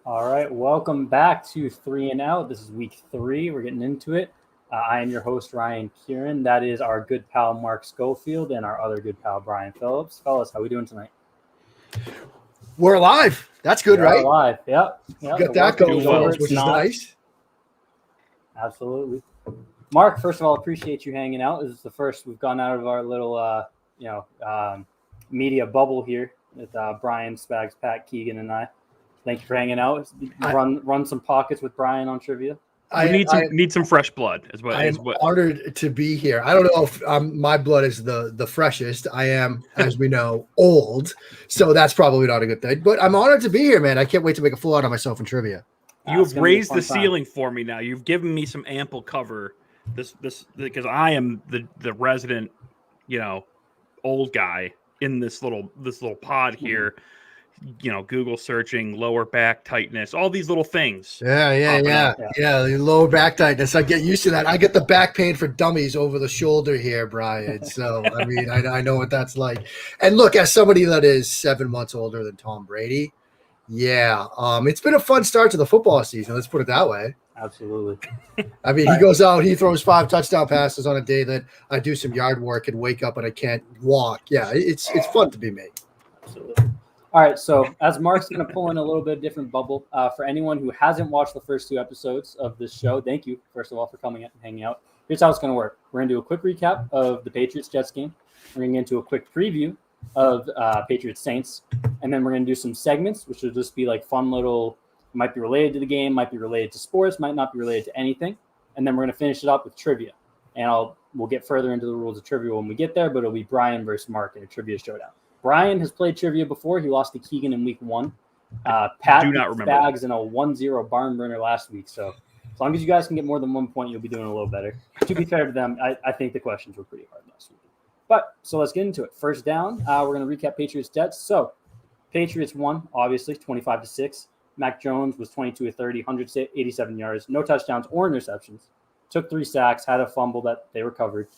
All right, welcome back to Three and Out. This is week 3. We're getting into it. I am your host, Ryan Kieran. That is our good pal, Mark Schofield, and our other good pal, Brian Phillips. Fellas, how we doing tonight? We're alive. That's good, We're right? alive. Yep. Got that going for us, which is nice. Absolutely. Mark, first of all, appreciate you hanging out. This is the first we've gone out of our little, media bubble here with Brian, Spags, Pat, Keegan, and I. Thank you for hanging out. Run some pockets with Brian on trivia. I need some fresh blood. I'm honored to be here. I don't know if my blood is the freshest. I am, as we know, old, so that's probably not a good thing. But I'm honored to be here, man. I can't wait to make a fool out of myself in trivia. You have raised the ceiling for me now. You've given me some ample cover. This because I am the resident, old guy in this little pod here. Google searching lower back tightness, all these little things. Yeah. The lower back tightness. I get used to that. I get the back pain for dummies over the shoulder here, Brian. So, I mean, I know what that's like. And look, as somebody that is 7 months older than Tom Brady, it's been a fun start to the football season. Let's put it that way. Absolutely. I mean, he goes out, he throws 5 touchdown passes on a day that I do some yard work and wake up and I can't walk. Yeah, it's fun to be me. Absolutely. All right, so as Mark's going to pull in a little bit different bubble, for anyone who hasn't watched the first 2 episodes of this show, thank you, first of all, for coming and hanging out. Here's how it's going to work. We're going to do a quick recap of the Patriots-Jets game. We're going to get into a quick preview of Patriots-Saints, and then we're going to do some segments, which will just be like fun little, might be related to the game, might be related to sports, might not be related to anything, and then we're going to finish it up with trivia. And we'll get further into the rules of trivia when we get there, but it'll be Brian versus Mark in a trivia showdown. Brian has played trivia before. He lost to Keegan in week 1. Pat do not remember Spags in a 1-0 barn burner last week. So as long as you guys can get more than 1 point, you'll be doing a little better. To be fair to them, I think the questions were pretty hard last week. But so let's get into it. First down, we're going to recap Patriots-Jets. So Patriots won, obviously, 25-6. Mac Jones was 22 of 30, 187 yards, no touchdowns or interceptions. Took 3 sacks, had a fumble that they recovered.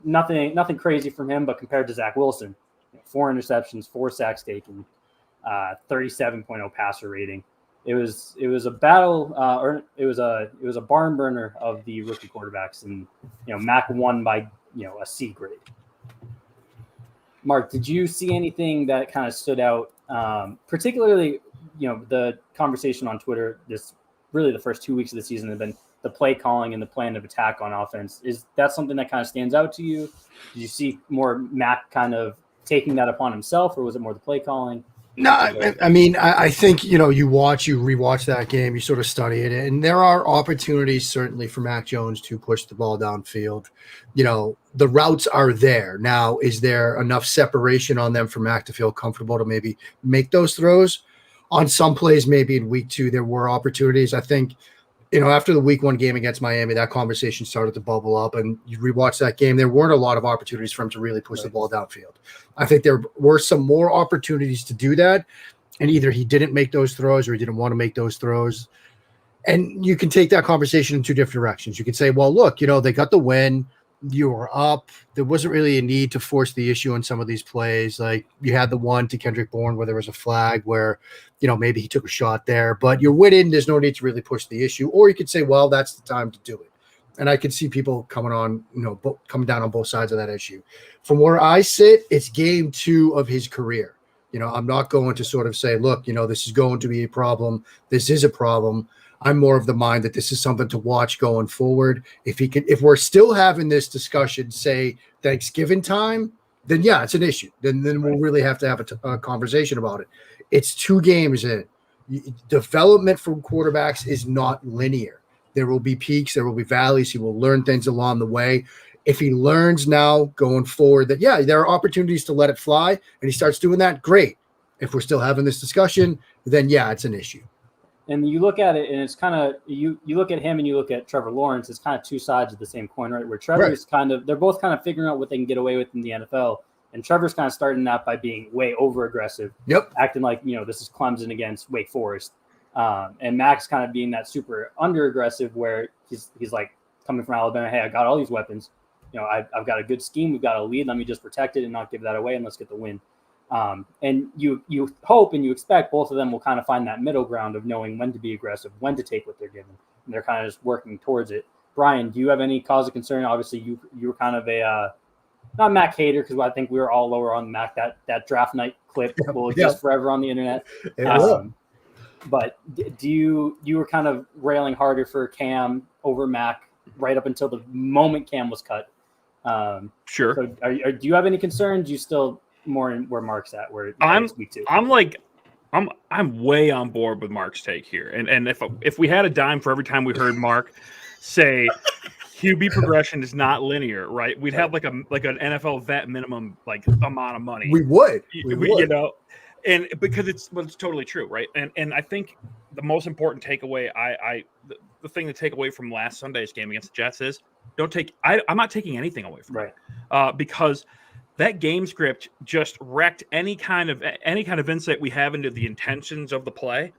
Nothing crazy from him, but compared to Zach Wilson, 4 interceptions, 4 sacks taken, 37.0 passer rating. It was a battle, or it was a barn burner of the rookie quarterbacks, and Mac won by a C grade. Mark, did you see anything that kind of stood out, particularly the conversation on Twitter? Really the first 2 weeks of the season have been the play calling and the plan of attack on offense. Is that something that kind of stands out to you? Did you see more Mac kind of taking that upon himself, or was it more the play calling? No, I mean, I think, you rewatch that game, you sort of study it, and there are opportunities certainly for Mac Jones to push the ball downfield. The routes are there. Now, is there enough separation on them for Mac to feel comfortable to maybe make those throws? On some plays, maybe in week 2, there were opportunities. I think, after the week 1 game against Miami, that conversation started to bubble up, and you rewatch that game, there weren't a lot of opportunities for him to really push the ball downfield. I think there were some more opportunities to do that, and either he didn't make those throws or he didn't want to make those throws. And you can take that conversation in 2 different directions. You can say, well, look, they got the win. You were up. There wasn't really a need to force the issue on some of these plays. Like you had the one to Kendrick Bourne where there was a flag where, maybe he took a shot there, but you're winning. There's no need to really push the issue. Or you could say, well, that's the time to do it. And I could see people coming down on both sides of that issue. From where I sit, it's game 2 of his career. I'm not going to sort of say, look, this is going to be a problem. This is a problem. I'm more of the mind that this is something to watch going forward. If we're still having this discussion, say Thanksgiving time, then yeah, it's an issue. Then we'll really have to have a conversation about it. It's 2 games in. Development from quarterbacks is not linear. There will be peaks, there will be valleys. He will learn things along the way. If he learns now going forward that, there are opportunities to let it fly, and he starts doing that, great. If we're still having this discussion, then it's an issue. And you look at it, and it's kind of you look at him and you look at Trevor Lawrence. It's kind of 2 sides of the same coin, right? Where Trevor's they're both kind of figuring out what they can get away with in the NFL, and Trevor's kind of starting that by being way over aggressive, acting like this is Clemson against Wake Forest, and Max kind of being that super under aggressive where he's like coming from Alabama. Hey, I got all these weapons. I've got a good scheme. We've got a lead. Let me just protect it and not give that away, and let's get the win. And you hope and you expect both of them will kind of find that middle ground of knowing when to be aggressive, when to take what they're given, and they're kind of just working towards it. Brian, do you have any cause of concern? Obviously, you were kind of a not Mac hater, because I think we were all lower on Mac. That draft night clip will exist forever on the internet. But you were kind of railing harder for Cam over Mac right up until the moment Cam was cut. Sure. So do you have any concerns? You still more in where Mark's at? Where it's week 2. I'm way on board with Mark's take here. And if we had a dime for every time we heard Mark say QB progression is not linear, right? We'd have like an NFL vet minimum amount of money. We would. You know, and because it's totally true, right? And I think the most important takeaway, the thing to take away from last Sunday's game against the Jets is I'm not taking anything away from it, because that game script just wrecked any kind of insight we have into the intentions of the play.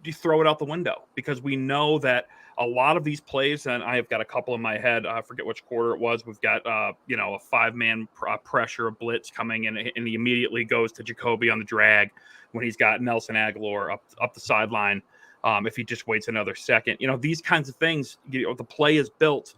You throw it out the window, because we know that a lot of these plays, and I have got a couple in my head. I forget which quarter it was. We've got a 5-man pressure, a blitz coming in, and he immediately goes to Jacoby on the drag when he's got Nelson Aguilar up the sideline. If he just waits another second, these kinds of things. The play is built,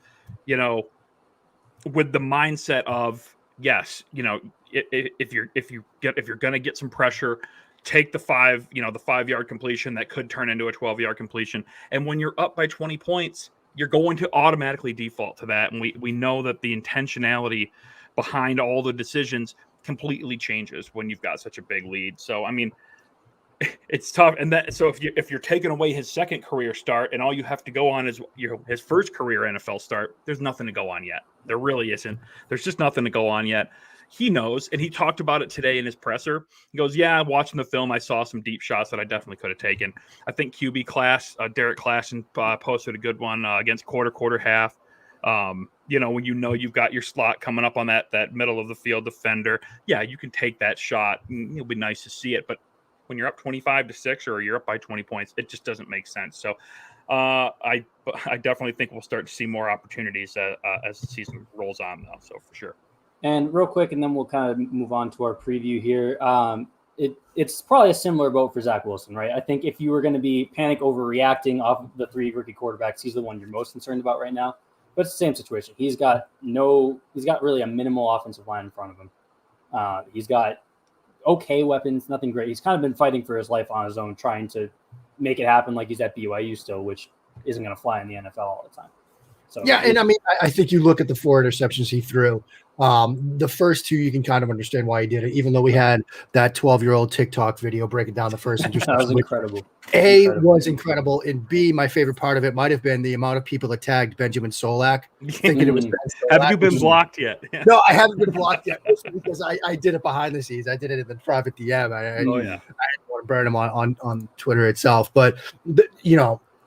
with the mindset of yes, if you're going to get some pressure, take the 5-yard completion that could turn into a 12-yard completion. And when you're up by 20 points, you're going to automatically default to that. And we know that the intentionality behind all the decisions completely changes when you've got such a big lead. So, I mean, it's tough. And so if you're taking away his second career start and all you have to go on is his first career NFL start, there's nothing to go on yet. There really isn't. There's just nothing to go on yet. He knows, and he talked about it today in his presser. He goes, yeah, watching the film, I saw some deep shots that I definitely could have taken. I think QB class, Derek Klassen posted a good one against quarter half. When you've got your slot coming up on that middle of the field defender, yeah, you can take that shot. And it'll be nice to see it, but when you're up 25-6 or you're up by 20 points, it just doesn't make sense. So I definitely think we'll start to see more opportunities as the season rolls on, though. So for sure. And real quick, and then we'll kind of move on to our preview here. It's probably a similar boat for Zach Wilson, right? I think if you were going to be panic overreacting off of the 3 rookie quarterbacks, he's the one you're most concerned about right now. But it's the same situation. He's got really a minimal offensive line in front of him. He's got okay weapons, nothing great. He's kind of been fighting for his life on his own, trying to make it happen like he's at BYU still, which isn't going to fly in the NFL all the time. So yeah, and I mean, I think you look at the 4 interceptions he threw. The first 2, you can kind of understand why he did it, even though we had that 12-year-old TikTok video breaking down the first interception. That was incredible. Was incredible, and B, my favorite part of it might have been the amount of people that tagged Benjamin Solak, thinking it was Ben Solak. Have you been blocked yet? No, I haven't been blocked yet, because I did it behind the scenes. I did it in the private DM. I didn't want to burn him on Twitter itself, but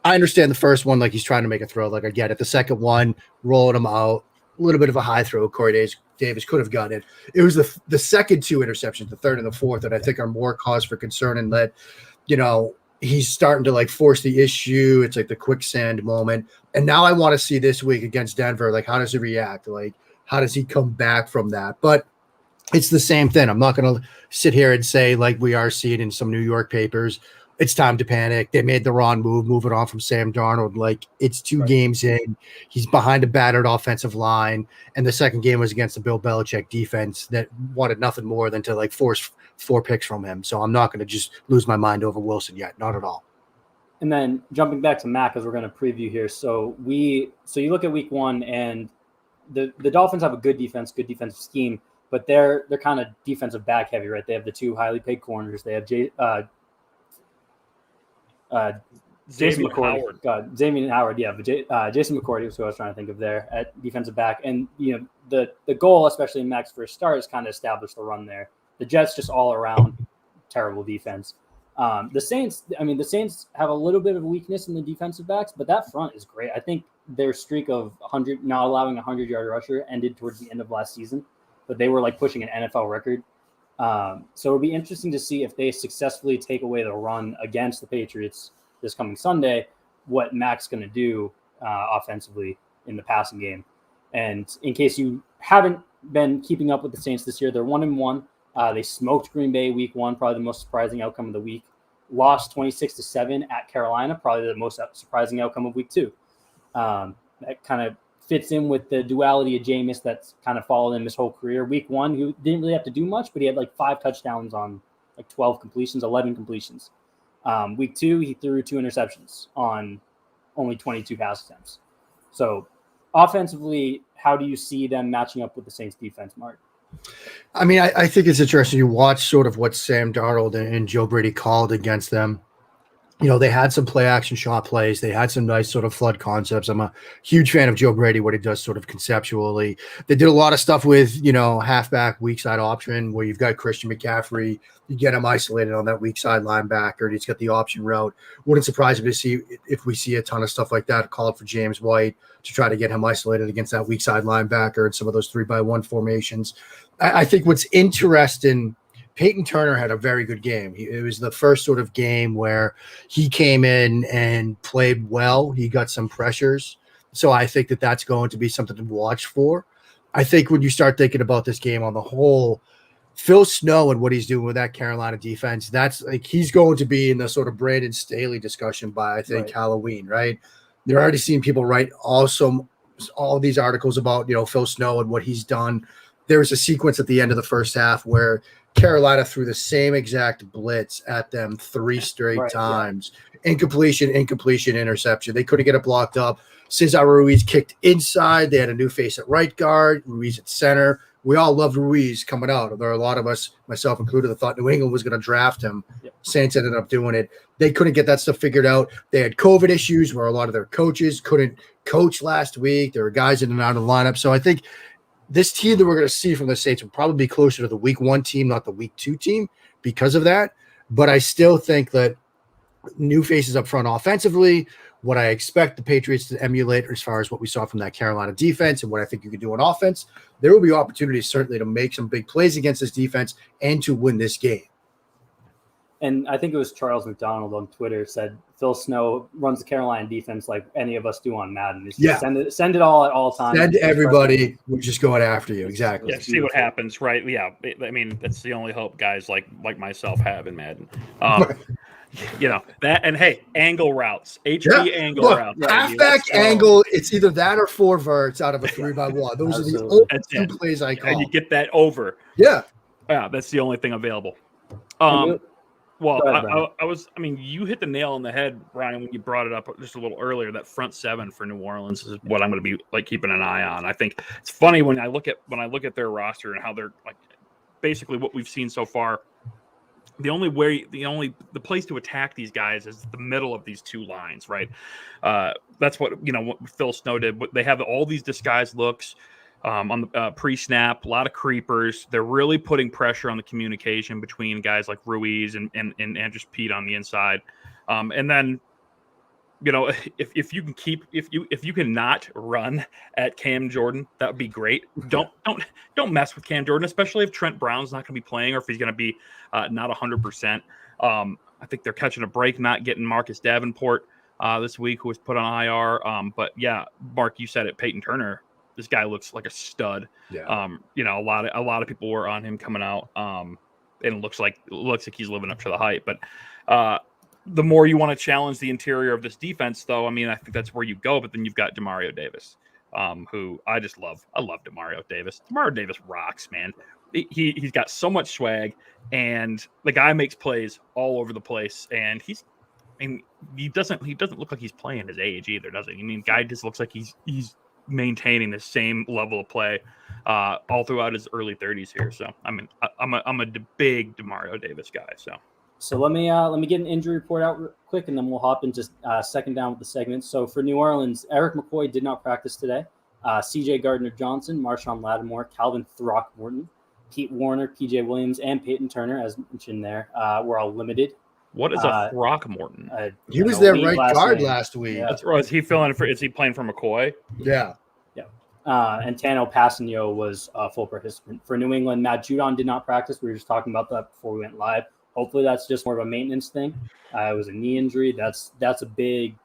I understand the first one, like he's trying to make a throw, like I get it. The second one, rolling him out, a little bit of a high throw. Corey Davis could have gotten it. It was the second 2 interceptions, the third and the fourth, that I think are more cause for concern, and that, he's starting to force the issue. It's like the quicksand moment. And now I want to see this week against Denver, how does he react? How does he come back from that? But it's the same thing. I'm not going to sit here and say, like we are seeing in some New York papers, it's time to panic. They made the wrong move, moving on from Sam Darnold. It's 2 games in. He's behind a battered offensive line. And the second game was against the Bill Belichick defense that wanted nothing more than to force 4 picks from him. So I'm not going to just lose my mind over Wilson yet. Not at all. And then jumping back to Mac, as we're going to preview here. So you look at week 1, and the Dolphins have a good defense, good defensive scheme, but they're kind of defensive back heavy, right? They have the 2 highly paid corners. They have Jason McCourty. Xavier Howard, yeah, but Jason McCourty was who I was trying to think of there at defensive back. And the goal, especially in Mac's first start, is kind of establish the run there. The Jets just all around terrible defense. The Saints have a little bit of a weakness in the defensive backs, but that front is great. I think their streak of not allowing a 100-yard rusher ended towards the end of last season, but they were pushing an NFL record. So it'll be interesting to see if they successfully take away the run against the Patriots this coming Sunday, what Mac's going to do offensively in the passing game. And in case you haven't been keeping up with the Saints this year, they're 1-1. They smoked Green Bay week 1, probably the most surprising outcome of the week. Lost 26-7 at Carolina, probably the most surprising outcome of week 2. That kind of fits in with the duality of Jameis that's kind of followed him his whole career. Week 1, he didn't really have to do much, but he had like 5 touchdowns on like 12 completions, 11 completions. Week 2, he threw 2 interceptions on only 22 pass attempts. So offensively, how do you see them matching up with the Saints defense, Mark? I mean, I think it's interesting. You watch sort of what Sam Darnold and Joe Brady called against them. You know, they had some play action shot plays. They had some nice sort of flood concepts. I'm a huge fan of Joe Brady, what he does sort of conceptually. They did a lot of stuff with, halfback weak side option where you've got Christian McCaffrey. You get him isolated on that weak side linebacker, and he's got the option route. Wouldn't surprise me to see if we see a ton of stuff like that called for James White to try to get him isolated against that weak side linebacker and some of those 3-by-1 formations. I think what's interesting, Peyton Turner had a very good game. It was the first sort of game where he came in and played well. He got some pressures. So I think that that's going to be something to watch for. I think when you start thinking about this game on the whole, Phil Snow and what he's doing with that Carolina defense, that's like he's going to be in the sort of Brandon Staley discussion by, I think, Halloween, right? You're already seeing people write all these articles about, Phil Snow and what he's done. There was a sequence at the end of the first half where Carolina threw the same exact blitz at them 3 straight times. Yeah. Incompletion, interception. They couldn't get it blocked up. Cesar Ruiz kicked inside. They had a new face at right guard, Ruiz at center. We all loved Ruiz coming out. There are a lot of us, myself included, that thought New England was going to draft him. Yep. Saints ended up doing it. They couldn't get that stuff figured out. They had COVID issues where a lot of their coaches couldn't coach last week. There were guys in and out of the lineup. So I think this team that we're going to see from the Saints will probably be closer to the week 1 team, not the week 2 team because of that. But I still think that new faces up front offensively, what I expect the Patriots to emulate as far as what we saw from that Carolina defense and what I think you could do on offense, there will be opportunities certainly to make some big plays against this defense and to win this game. And I think it was Charles McDonald on Twitter said Phil Snow runs the Carolina defense like any of us do on Madden. Send it all at all times. Send everybody. We're just going after you. Exactly. Yeah, see what happens, right? Yeah. I mean, that's the only hope guys like myself have in Madden. That, and hey, angle routes, angle routes. Halfback angle, it's either that or 4 verts out of a 3-by-1. Those are the only 2 plays I call. And you get that over. Yeah. Yeah, that's the only thing available. You hit the nail on the head, Brian, when you brought it up just a little earlier. That front 7 for New Orleans is what I'm going to be like keeping an eye on. I think it's funny when I look at their roster and how they're like basically what we've seen so far. The place to attack these guys is the middle of these 2 lines, right? That's what Phil Snow did. They have all these disguised looks. On the pre-snap, a lot of creepers. They're really putting pressure on the communication between guys like Ruiz and Andrews Pete on the inside. And then, if you can not run at Cam Jordan, that would be great. Don't mess with Cam Jordan, especially if Trent Brown's not going to be playing or if he's going to be not 100%. I think they're catching a break, not getting Marcus Davenport this week, who was put on IR. But yeah, Mark, you said it. Peyton Turner. This guy looks like a stud. Yeah. A lot of people were on him coming out. And it looks like he's living up to the hype. But the more you want to challenge the interior of this defense, though, I mean, I think that's where you go. But then you've got Demario Davis, who I just love. I love Demario Davis. Demario Davis rocks, man. He's got so much swag, and the guy makes plays all over the place. And he doesn't look like he's playing his age either, does he? I mean, guy just looks like he's maintaining the same level of play all throughout his early 30s here. So I'm a big Demario Davis guy. So let me get an injury report out real quick, and then we'll hop into second down with the segment. So for New Orleans, Eric McCoy did not practice today. C.J. Gardner-Johnson, Marshawn Lattimore, Calvin Throckmorton, Pete Warner, P.J. Williams, and Peyton Turner, as mentioned there, were all limited. What is a Throckmorton? He was their right guard last week. Yeah. Is he is he playing for McCoy? Yeah. And Tano Passanio was a full participant. For New England, Matt Judon did not practice. We were just talking about that before we went live. Hopefully that's just more of a maintenance thing. It was a knee injury. That's a big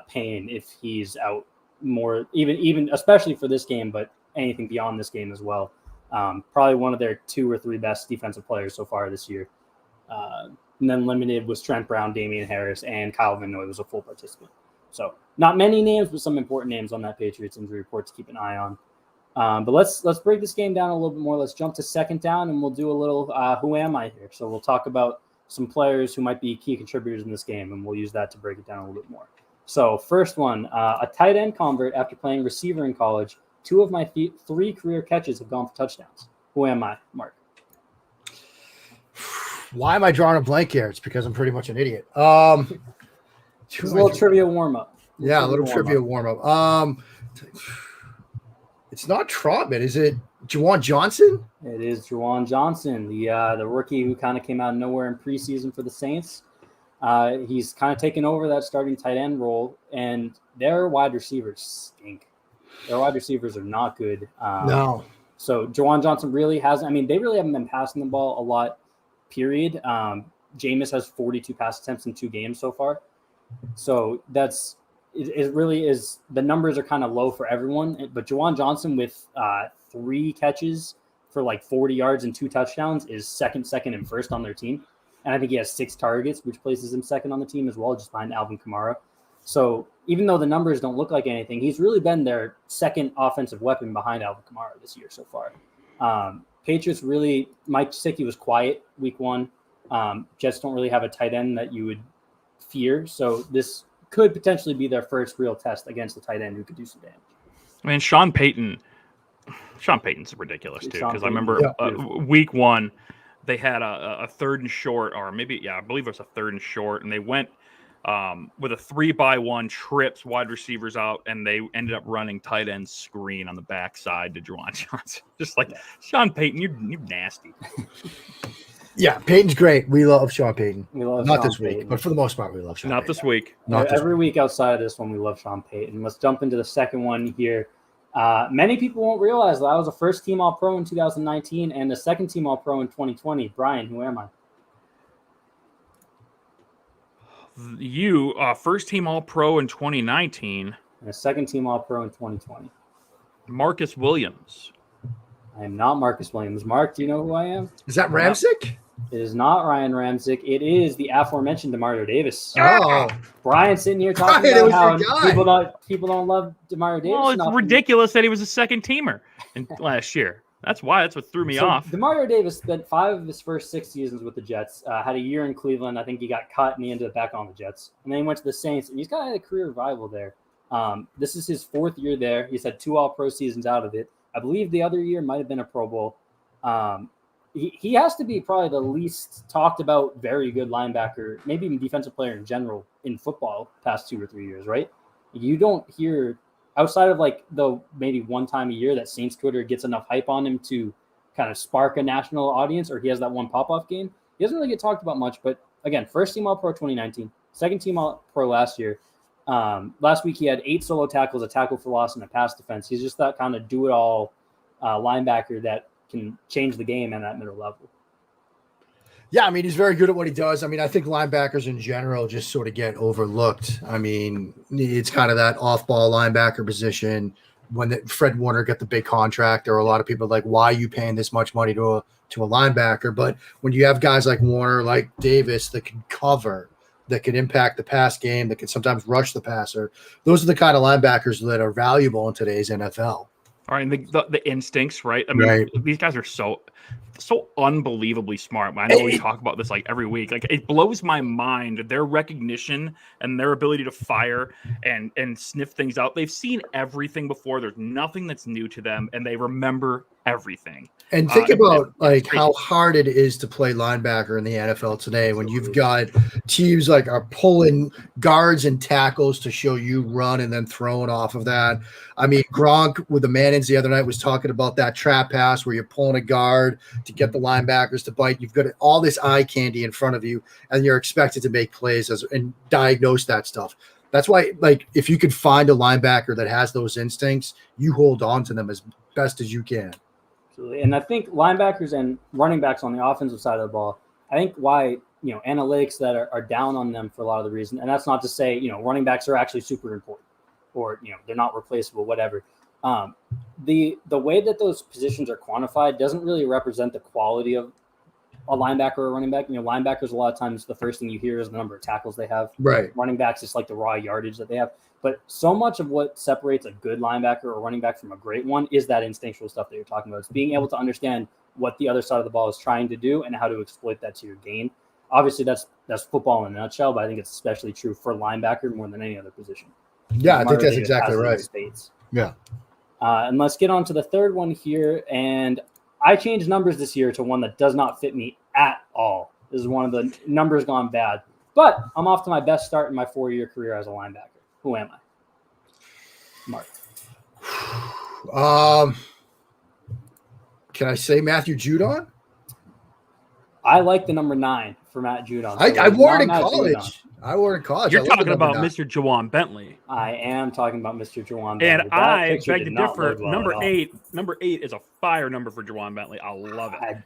pain if he's out more, even especially for this game, but anything beyond this game as well. Probably one of their 2 or 3 best defensive players so far this year. And then limited was Trent Brown, Damian Harris, and Kyle Van Noy was a full participant. So not many names, but some important names on that Patriots injury report to keep an eye on. But let's break this game down a little bit more. Let's jump to second down, and we'll do a little who am I here. So we'll talk about some players who might be key contributors in this game, and we'll use that to break it down a little bit more. So first one, a tight end convert after playing receiver in college. 2 of my 3 career catches have gone for touchdowns. Who am I, Mark? Why am I drawing a blank here? It's because I'm pretty much an idiot. It's a little trivia warm-up. Yeah, a little trivia warm-up. It's not Trotman. Is it Juwan Johnson? It is Juwan Johnson, the rookie who kind of came out of nowhere in preseason for the Saints. He's kind of taken over that starting tight end role, and their wide receivers stink. Their wide receivers are not good. No. So Juwan Johnson really hasn't – I mean, they really haven't been passing the ball a lot, period. Jameis has 42 pass attempts in 2 games so far. So it really is – the numbers are kind of low for everyone. But Juwan Johnson with 3 catches for like 40 yards and 2 touchdowns is second, and first on their team. And I think he has 6 targets, which places him second on the team as well, just behind Alvin Kamara. So even though the numbers don't look like anything, he's really been their second offensive weapon behind Alvin Kamara this year so far. Patriots really – Mike Gesicki was quiet week 1. Jets don't really have a tight end that you would fear. So this could potentially be their first real test against the tight end who could do some damage. I mean, Sean Payton's ridiculous too, because I remember week 1 they had a 3rd and short, or maybe I believe it was a 3rd and short, and they went with a 3-by-1 trips wide receivers out, and they ended up running tight end screen on the backside to Juwan Johnson. Just like Sean Payton, you're nasty. Yeah, Payton's great. We love Sean Payton. We love Not Sean this week, Payton. but for the most part, we love Sean Not Payton. this week. Every week outside of this one, we love Sean Payton. Let's jump into the second one here. Many people won't realize that I was a first-team All-Pro in 2019 and a second-team All-Pro in 2020. Brian, who am I? You first-team All-Pro in 2019. And a second-team All-Pro in 2020. Marcus Williams. I am not Marcus Williams. Mark, do you know who I am? Is that Ramsick? It is not Ryan Ramczyk. It is the aforementioned DeMario Davis. Oh. Brian's sitting here talking Brian, about it was how your guy. people don't love DeMario Davis. Well, it's ridiculous that he was a second-teamer last year. That's what threw me off. DeMario Davis spent 5 of his first 6 seasons with the Jets. Had a year in Cleveland. I think he got cut and he ended up back on the Jets. And then he went to the Saints, and he's got a career revival there. This is his 4th year there. He's had 2 All-Pro seasons out of it. I believe the other year might have been a Pro Bowl. He has to be probably the least talked about very good linebacker, maybe even defensive player in general in football past 2 or 3 years, right? You don't hear outside of like the maybe one time a year that Saints Twitter gets enough hype on him to kind of spark a national audience, or he has that one pop-off game. He doesn't really get talked about much, but again, first team All-Pro 2019, second team All-Pro last year. Last week he had 8 solo tackles, a tackle for loss, and a pass defense. He's just that kind of do-it-all linebacker that can change the game at that middle level. Yeah, I mean, he's very good at what he does. I mean, I think linebackers in general just sort of get overlooked. I mean, it's kind of that off-ball linebacker position. When Fred Warner got the big contract, there were a lot of people like, why are you paying this much money to a linebacker? But when you have guys like Warner, like Davis, that can cover, that can impact the pass game, that can sometimes rush the passer, those are the kind of linebackers that are valuable in today's NFL. All right, and the instincts, right? I mean, These guys are so unbelievably smart. I know we talk about this like every week. Like, it blows my mind, their recognition and their ability to fire and sniff things out. They've seen everything before. There's nothing that's new to them, and they remember everything. And think about how hard it is to play linebacker in the NFL today when you've got teams like are pulling guards and tackles to show you run and then throwing off of that. I mean, Gronk with the Mannings the other night was talking about that trap pass where you're pulling a guard to get the linebackers to bite. You've got all this eye candy in front of you, and you're expected to make plays and diagnose that stuff. That's why, like, if you could find a linebacker that has those instincts, you hold on to them as best as you can. And I think linebackers and running backs on the offensive side of the ball, I think why, analytics that are down on them for a lot of the reason, and that's not to say, running backs are actually super important or, they're not replaceable, whatever. the way that those positions are quantified doesn't really represent the quality of a linebacker or a running back. Linebackers, a lot of times the first thing you hear is the number of tackles they have. Right. Running backs, it's like the raw yardage that they have. But so much of what separates a good linebacker or running back from a great one is that instinctual stuff that you're talking about. It's being able to understand what the other side of the ball is trying to do and how to exploit that to your gain. Obviously, that's football in a nutshell, but I think it's especially true for linebacker more than any other position. Yeah, I think that's exactly right. Yeah. And let's get on to the third one here. And I changed numbers this year to one that does not fit me at all. This is one of the numbers gone bad. But I'm off to my best start in my 4-year career as a linebacker. Who am I? Mark. Can I say Matthew Judon? I like the number 9 for Matt Judon. So I wore it in college. I wore it in college. You're talking about Mr. Jawan Bentley. I am talking about Mr. Jawan Bentley. And I beg to differ. Number 8 is a fire number for Jawan Bentley. I love it.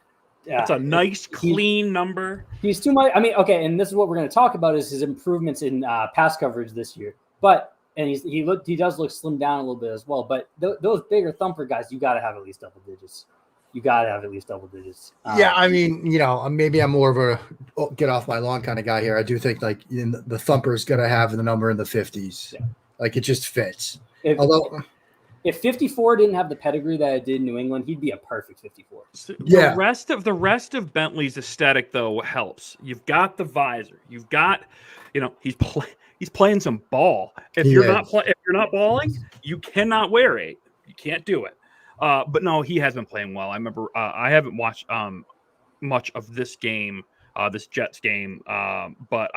It's a nice, clean number. He's too much. I mean, okay, and this is what we're going to talk about is his improvements in pass coverage this year. But he does look slimmed down a little bit as well. But those bigger thumper guys, you got to have at least double digits. Yeah, I mean, maybe I'm more of a get off my lawn kind of guy here. I do think like the thumper's going to have the number in the 50s. Yeah. Like it just fits. If 54 didn't have the pedigree that it did in New England, he'd be a perfect 54. Yeah. The rest of Bentley's aesthetic though helps. You've got the visor. You've got, he's playing some ball. If you're not balling, you cannot wear 8. You can't do it. But no, he has been playing well. I remember I haven't watched much of this game, this Jets game, but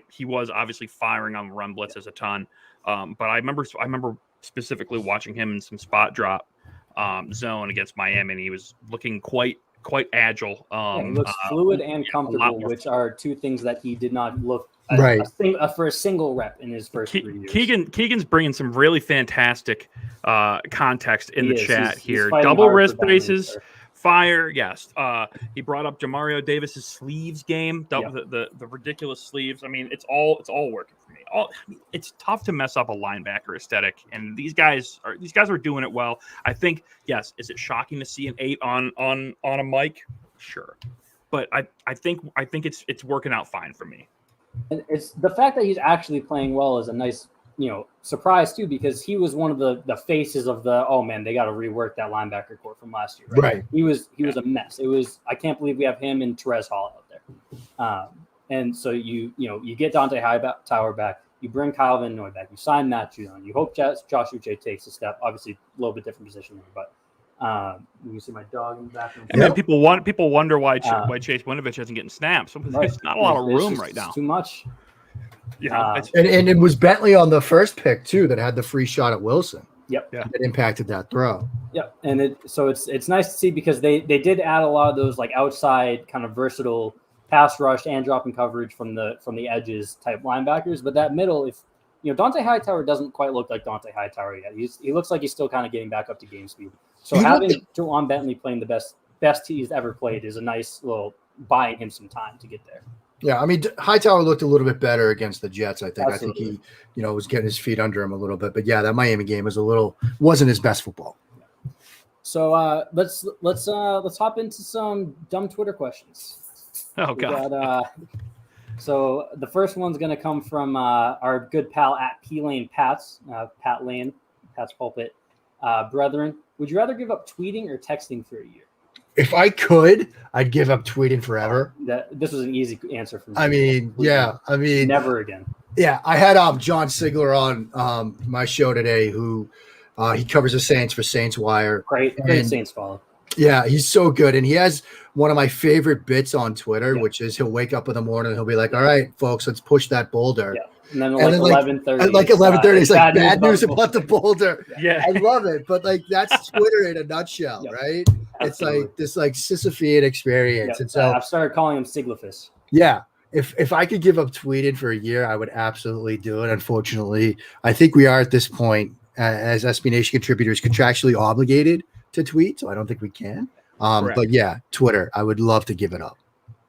he was obviously firing on run blitzes a ton. But I remember specifically watching him in some spot drop zone against Miami, and he was looking quite agile. He looks fluid and comfortable, which are two things that he did not look for a single rep in his first 3 years. Keegan's bringing some really fantastic context in the chat here. Double wrist braces, fire. Yes. He brought up Jamario Davis's sleeves game, the ridiculous sleeves. I mean, it's all working for me. It's tough to mess up a linebacker aesthetic, and these guys are doing it well. I think, yes, is it shocking to see an 8 on a mic? Sure. But I think it's working out fine for me. And it's the fact that he's actually playing well is a nice, surprise too, because he was one of the faces of they got to rework that linebacker core from last year. Right. He was a mess. I can't believe we have him and Terez Hall out there. And so you get Dante Hightower back, you bring Kyle Van Noy back, you sign Matt Judon, you hope Josh Uche takes a step. Obviously, a little bit different position there, but. You can see my dog in the bathroom. And then people wonder why Chase Winovich isn't getting snaps. There's not a lot of room right now. Too much. Yeah, and it was Bentley on the first pick too that had the free shot at Wilson. Yep. Yeah. That impacted that throw. Yep. And it's nice to see because they did add a lot of those like outside kind of versatile pass rush and dropping coverage from the edges type linebackers. But that middle, if Dante Hightower doesn't quite look like Dante Hightower yet. He looks like he's still kind of getting back up to game speed. So having Jawan Bentley playing the best he's ever played is a nice little buying him some time to get there. Yeah, I mean Hightower looked a little bit better against the Jets. I think. Absolutely. I think he was getting his feet under him a little bit. But yeah, that Miami game wasn't his best football. So let's hop into some dumb Twitter questions. Oh God. So the first one's going to come from our good pal at P Lane Pats, Pat Lane, Pat's Pulpit. Brethren, would you rather give up tweeting or texting for a year? If I could, I'd give up tweeting forever. This was an easy answer for me. I mean, never again. Yeah, I had John Sigler on my show today, who he covers the Saints for Saints Wire. Great Saints follow. Yeah, he's so good. And he has one of my favorite bits on Twitter, which is he'll wake up in the morning and he'll be like, all right, folks, let's push that boulder. Yeah. And then 11:30. At 11:30, it's like bad news about the boulder. Yeah. I love it. But that's Twitter in a nutshell, right? Absolutely. It's like this Sisyphean experience. And so I've started calling him Siglifus. Yeah. If I could give up tweeting for a year, I would absolutely do it. Unfortunately, I think we are at this point as SB Nation contributors contractually obligated to tweet, so I don't think we can. But yeah, Twitter, I would love to give it up.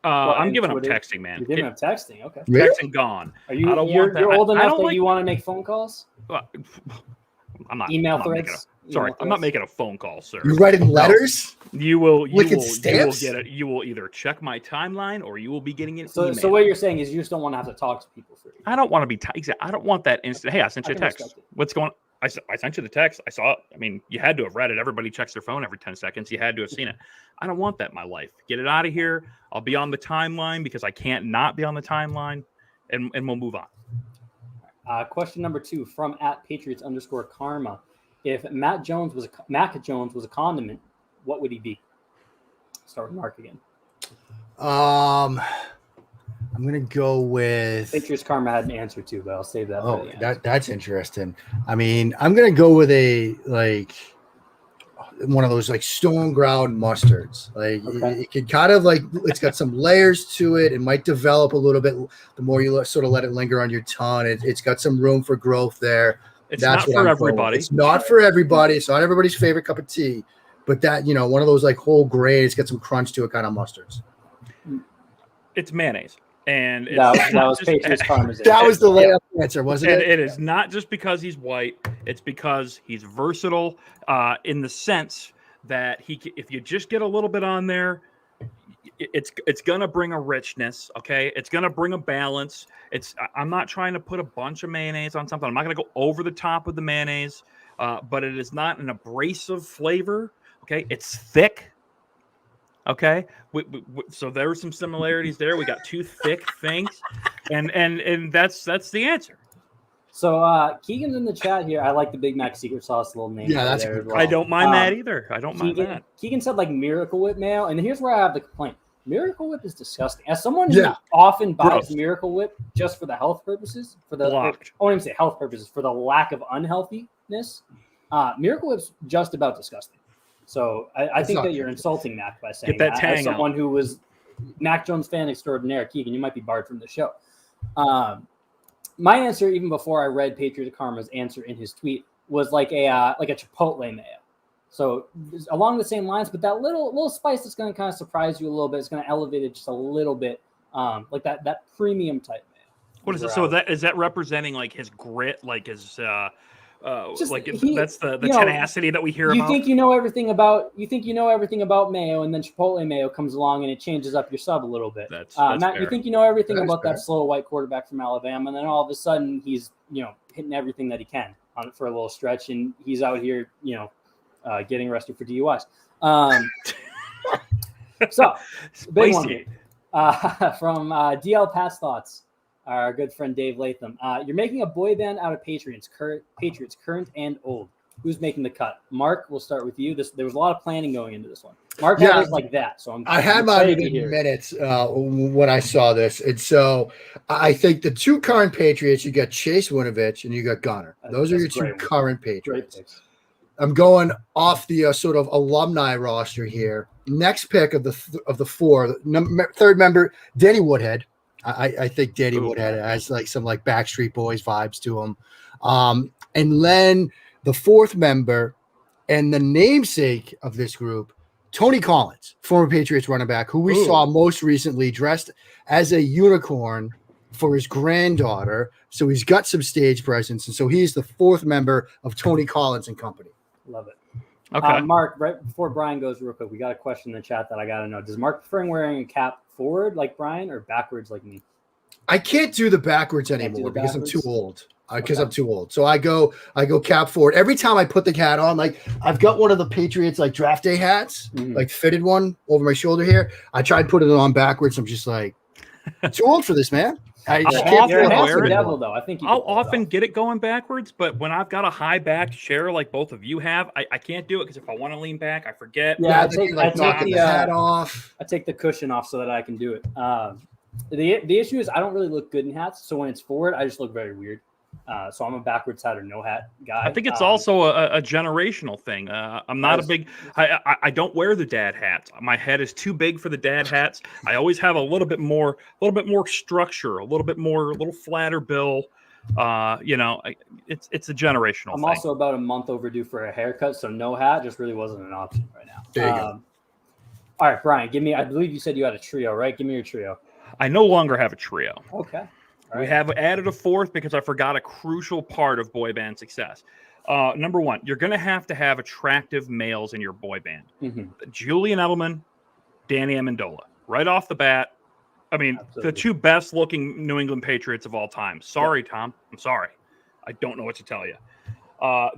I'm giving up texting, man. You're giving up texting, okay? Really? Texting gone. Are you're old enough that you want to make phone calls? I'm not. Email threads. Sorry, I'm not making a phone call, sir. You writing letters? You will stamps? get it. You will either check my timeline or you will be getting an email. So what you're saying is you just don't want to have to talk to people for you. I don't want to be I don't want that instant. Hey, I sent you a text. What's going on? I sent you the text. I saw it. I mean, you had to have read it. Everybody checks their phone every 10 seconds. You had to have seen it. I don't want that in my life. Get it out of here. I'll be on the timeline because I can't not be on the timeline, and we'll move on. Question number 2 from @Patriots_Karma. If Mac Jones was a condiment, what would he be? Start with Mark again. I'm gonna go with Patriots Karma had an answer too, but I'll save that. Oh, that's interesting. I mean, I'm gonna go with one of those stone ground mustards. It can kind of it's got some layers to it. It might develop a little bit the more you sort of let it linger on your tongue. It's got some room for growth there. That's not for everybody. It's not for everybody. It's not everybody's favorite cup of tea. But that, one of those whole grain, it's got some crunch to it kind of mustards. It's mayonnaise. And that was Patriots Karma's. That was the layup answer, wasn't it? It is not just because he's white. It's because he's versatile in the sense that if you just get a little bit on there, it's gonna bring a richness. Okay, it's gonna bring a balance. I'm not trying to put a bunch of mayonnaise on something. I'm not gonna go over the top with the mayonnaise, but it is not an abrasive flavor. Okay, it's thick. Okay, so there were some similarities there. We got 2 thick things, and that's the answer. So Keegan's in the chat here. I like the Big Mac secret sauce little name. Yeah, that's good. Well. I don't mind that either. I don't mind that. Keegan said Miracle Whip mayo, and here's where I have the complaint. Miracle Whip is disgusting. As someone who often buys Miracle Whip just for the health purposes, I won't even say health purposes, for the lack of unhealthiness, Miracle Whip's just about disgusting. So I think that you're insulting Mac by saying that as someone who was Mac Jones fan extraordinaire. Keegan, you might be barred from the show. My answer, even before I read Patriot Karma's answer in his tweet, was like a Chipotle mayo. So along the same lines, but that little spice that's going to kind of surprise you a little bit. It's going to elevate it just a little bit, like that premium type mayo. What is it? So is that representing his grit, his that's the tenacity that we hear about. You think you know everything about mayo, and then Chipotle mayo comes along and it changes up your sub a little bit. That's Matt, fair. you think you know everything about that slow white quarterback from Alabama, and then all of a sudden he's hitting everything that he can for a little stretch, and he's out here getting arrested for DUIs. So big one here. From DL Past Thoughts. Our good friend Dave Latham. You're making a boy band out of Patriots, current and old. Who's making the cut? Mark, we'll start with you. There was a lot of planning going into this one. Mark had it like that, so I had my minutes when I saw this, and so I think the 2 current Patriots, you got Chase Winovich and you got Gunner. Those are your 2 current Patriots. I'm going off the sort of alumni roster here. Next pick of the 4, third member, Danny Woodhead. I think Danny Woodhead has some Backstreet Boys vibes to him. And then the 4th member and the namesake of this group, Tony Collins, former Patriots running back, who we saw most recently dressed as a unicorn for his granddaughter. So he's got some stage presence. And so he's the 4th member of Tony Collins and company. Love it. Okay. Mark, right before Brian goes real quick, we got a question in the chat that I got to know. Does Mark prefer wearing a cap forward like Brian or backwards like me? I can't do the backwards anymore because I'm too old. I'm too old. So I go cap forward. Every time I put the hat on, I've got one of the Patriots draft day hats, fitted one over my shoulder here. I tried putting it on backwards. I'm just too old for this, man. I can't wear it. I'll often get it going backwards, but when I've got a high back chair like both of you have, I can't do it because if I want to lean back, I forget. Yeah, I take the hat off. I take the cushion off so that I can do it. The issue is I don't really look good in hats, so when it's forward, I just look very weird. So I'm a backwards hat or no hat guy. I think it's also a generational thing. I'm not a big. I don't wear the dad hats. My head is too big for the dad hats. I always have a little bit more structure, a little flatter bill. It's a generational. I'm also about a month overdue for a haircut, so no hat just really wasn't an option right now. There you go. All right, Brian, give me. I believe you said you had a trio, right? Give me your trio. I no longer have a trio. Okay. Right. We have added a 4th because I forgot a crucial part of boy band success. Number one, you're going to have attractive males in your boy band. Mm-hmm. Julian Edelman, Danny Amendola. Right off the bat, I mean, Absolutely. the two best-looking New England Patriots of all time. Sorry, Tom. I'm sorry. I don't know what to tell you.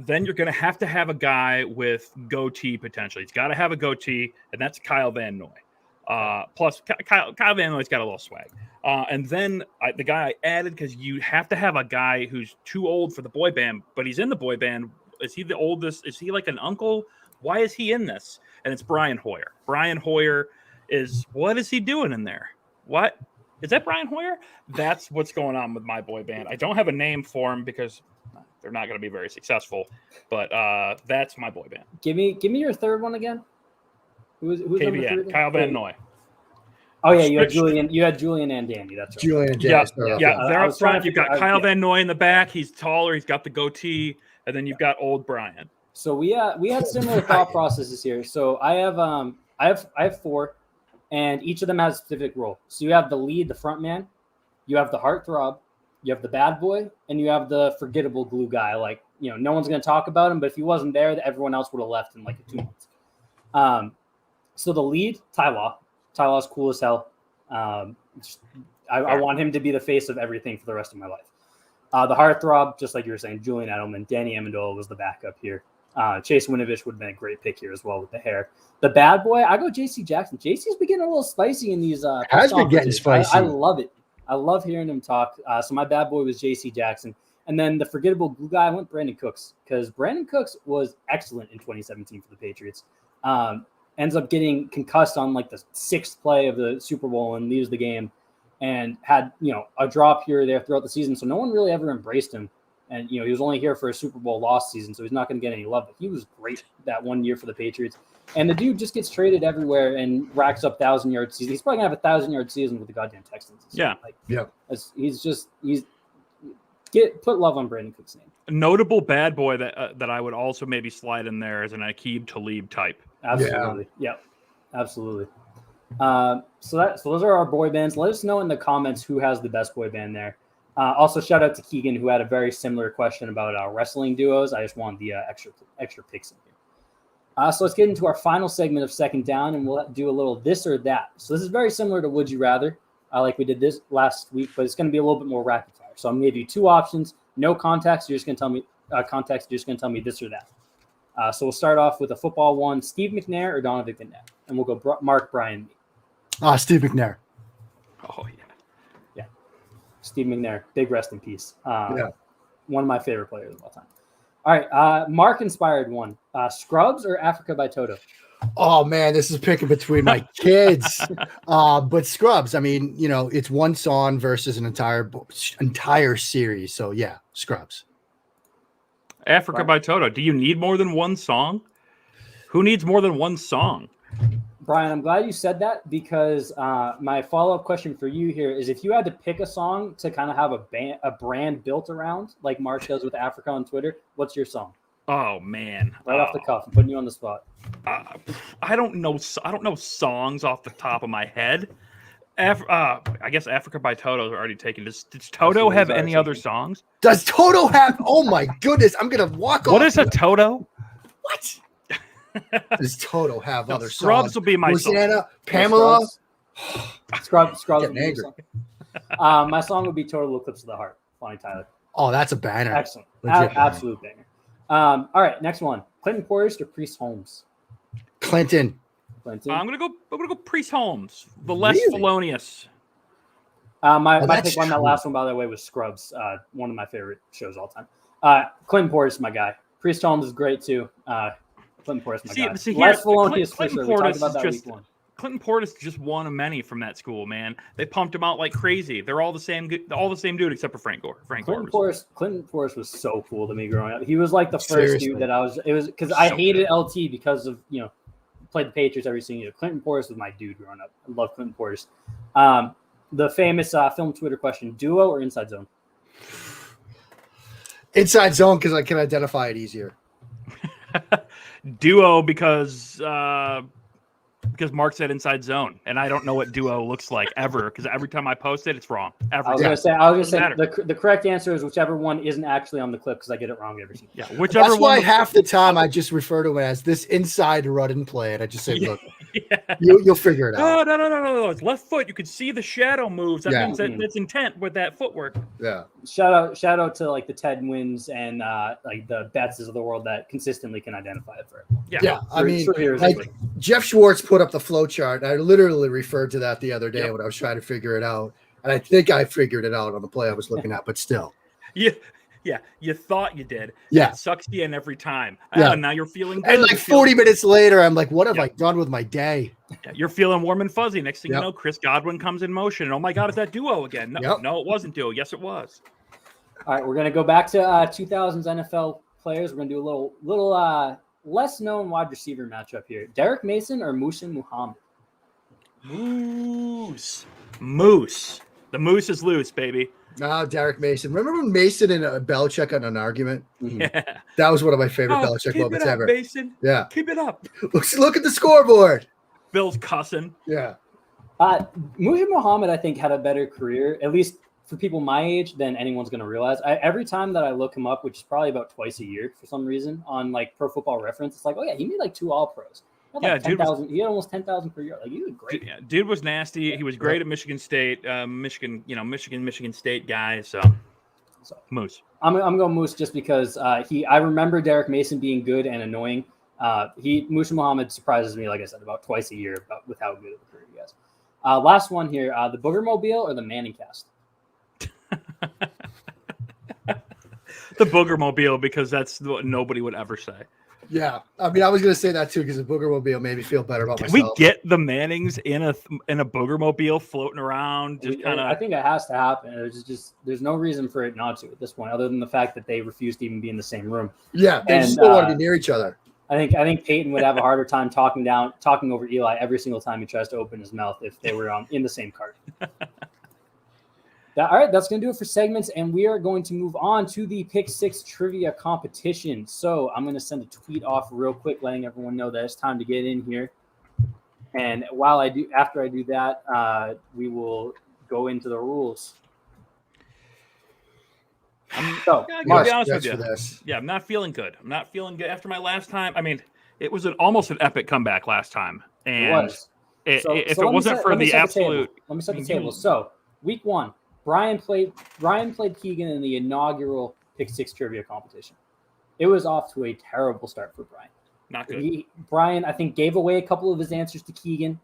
Then you're going to have a guy with goatee potential. He's got to have a goatee, and that's Kyle Van Noy. Plus, Kyle Van Noy's got a little swag. And then the guy I added, because you have to have a guy who's too old for the boy band, but he's in the boy band. Is he the oldest? Is he like an uncle? Why is he in this? And it's Brian Hoyer. Brian Hoyer what is he doing in there? What? Is that Brian Hoyer? That's what's going on with my boy band. I don't have a name for him because they're not going to be very successful, but that's my boy band. Give me your third one again. Who's KVN, Kyle Van Noy. Oh yeah, you had Julian and Danny. That's right. Julian and Danny. Yeah. They're up front. You've got Kyle Van Noy in the back. He's taller. He's got the goatee, and then you've got old Brian. So we had similar thought processes here. So I have four, and each of them has a specific role. So you have the lead, the front man. You have the heartthrob. You have the bad boy, and you have the forgettable glue guy. Like, no one's going to talk about him, but if he wasn't there, everyone else would have left in like 2 months. So the lead, Ty Law. Ty Law's cool as hell. I want him to be the face of everything for the rest of my life. The heartthrob, just like you were saying, Julian Edelman. Danny Amendola was the backup here. Chase Winovich would have been a great pick here as well with the hair. The bad boy, I go J.C. Jackson. J.C.'s been getting a little spicy in these. Has been getting spicy. I love it. I love hearing him talk. So my bad boy was J.C. Jackson. And then the forgettable glue guy, I went Brandon Cooks, because Brandon Cooks was excellent in 2017 for the Patriots. Ends up getting concussed on like the 6th play of the Super Bowl and leaves the game, and had a drop here or there throughout the season. So no one really ever embraced him. And he was only here for a Super Bowl lost season, so he's not going to get any love. But he was great that 1 year for the Patriots. And the dude just gets traded everywhere and racks up 1,000-yard season. He's probably gonna have a 1,000-yard season with the goddamn Texans. Yeah, Put love on Brandon Cook's name. A notable bad boy that I would also maybe slide in there as an Aqib Talib type. Absolutely, yeah, absolutely. So those are our boy bands. Let us know in the comments who has the best boy band there. Also, shout out to Keegan, who had a very similar question about wrestling duos. I just wanted the extra picks in here. So let's get into our final segment of Second Down, and we'll do a little this or that. So this is very similar to Would You Rather, like we did this last week, but it's going to be a little bit more rapid fire. So I'm going to give you 2 options, no context. You're just going to tell me context. You're just going to tell me this or that. So we'll start off with a football one: Steve McNair or Donovan McNabb, and we'll go Mark, Brian, me. Steve McNair. Oh yeah. Steve McNair, big rest in peace. One of my favorite players of all time. All right, Mark inspired one. Scrubs or Africa by Toto? Oh man, this is picking between my kids. But Scrubs, I mean, it's one song versus an entire series. So yeah, Scrubs. Africa by Toto. Do you need more than one song? Who needs more than one song? Brian, I'm glad you said that, because my follow-up question for you here is, if you had to pick a song to kind of have a brand built around, like Mark does with Africa on Twitter, what's your song? Oh man, right off the cuff, I'm putting you on the spot. I don't know songs off the top of my head. I guess Africa by Toto is already taken. Does Toto have any other songs? Does Toto have? Oh my goodness, I'm gonna walk off. What is a Toto? What? Does Toto have other songs? Scrubs will be my Rosanna, song. Pamela. Scrubs. Getting angry. My song would be Total Eclipse of the Heart, Bonnie Tyler. Oh, that's a banner. Excellent. Absolute banger. All right, next one. Clinton Portis or Priest Holmes? Clinton. I'm gonna go Priest Holmes, the less felonious. My pick on that last one, by the way, was Scrubs, one of my favorite shows all time. Clinton Portis, my guy. Priest Holmes is great too. Clinton Portis, my guy. Less felonious for sure. We talked about that week one. Clinton Portis just one of many from that school, man. They pumped him out like crazy. They're all the same dude except for Frank Gore. Clinton Portis was so cool to me growing up. He was like the first dude that it was because I hated LT because of played the Patriots every single year. Clinton Portis was my dude growing up. I love Clinton Portis. The famous film Twitter question: duo or inside zone? Inside zone, because I can identify it easier. Duo, because Because Mark said inside zone, and I don't know what duo looks like ever. Because every time I post it, it's wrong. I was gonna say the correct answer is whichever one isn't actually on the clip because I get it wrong every time. Yeah, whichever. That's why half the time I just refer to it as this inside run and play, and I just say, "Look, you'll figure it out." No. It's left foot. You can see the shadow moves. That means that's intent with that footwork. Yeah. Shout out to like the Ted Wins and like the Betts of the world that consistently can identify it for it. Yeah. I mean, like Jeff Schwartz put up the flow chart. I literally referred to that the other day when I was trying to figure it out, and I think I figured it out on the play I was looking at, but still. Yeah, you thought you did. Yeah. It sucks you in every time. Yeah. Now you're feeling good. And like 40 minutes later, I'm like, what have I done with my day? Yeah, you're feeling warm and fuzzy. Next thing you know, Chris Godwin comes in motion. And oh my God, it's that duo again. No, it wasn't duo. Yes, it was. All right, we're going to go back to 2000s NFL players. We're going to do a little less known wide receiver matchup here. Derek Mason or Muhsin Muhammad? Moose. The moose is loose, baby. No, Derek Mason. Remember when Mason and Belichick had an argument? Yeah. That was one of my favorite Belichick moments ever. Mason. Yeah. Keep it up. Look at the scoreboard. Bill's cussing. Yeah. Muhsin Muhammad, I think, had a better career, at least for people my age, than anyone's going to realize. Every time that I look him up, which is probably about twice a year for some reason, on like Pro Football Reference, it's like, oh yeah, he made like 2 All-Pros. He had almost 10,000 per year. Like he was great. Dude was nasty. He was great at Michigan State. Michigan State guy. So Moose. I'm going Moose just because I remember Derek Mason being good and annoying. Muhsin Muhammad surprises me, like I said, about twice a year with how good of a career he has. Last one here: the Booger Mobile or the Manning Cast? The Booger Mobile, because that's what nobody would ever say. Yeah, I mean, I was going to say that too because the Booger Mobile made me feel better about myself. We get the Mannings in a Booger Mobile floating around, just kind of. I think it has to happen. There's no reason for it not to at this point, other than the fact that they refuse to even be in the same room. Yeah, they just don't want to be near each other. I think Peyton would have a harder time talking over Eli every single time he tries to open his mouth if they were in the same cart. All right, that's going to do it for segments, and we are going to move on to the Pick 6 trivia competition. So I'm going to send a tweet off real quick, letting everyone know that it's time to get in here. And after I do that, we will go into the rules. Mark, be honest with you. Yeah, I'm not feeling good. After my last time. I mean, it was almost an epic comeback last time, and it was. If it wasn't for the absolute, let me set the table. So week 1. Brian played Keegan in the inaugural Pick 6 trivia competition. It was off to a terrible start for Brian. Not good. Brian, I think, gave away a couple of his answers to Keegan.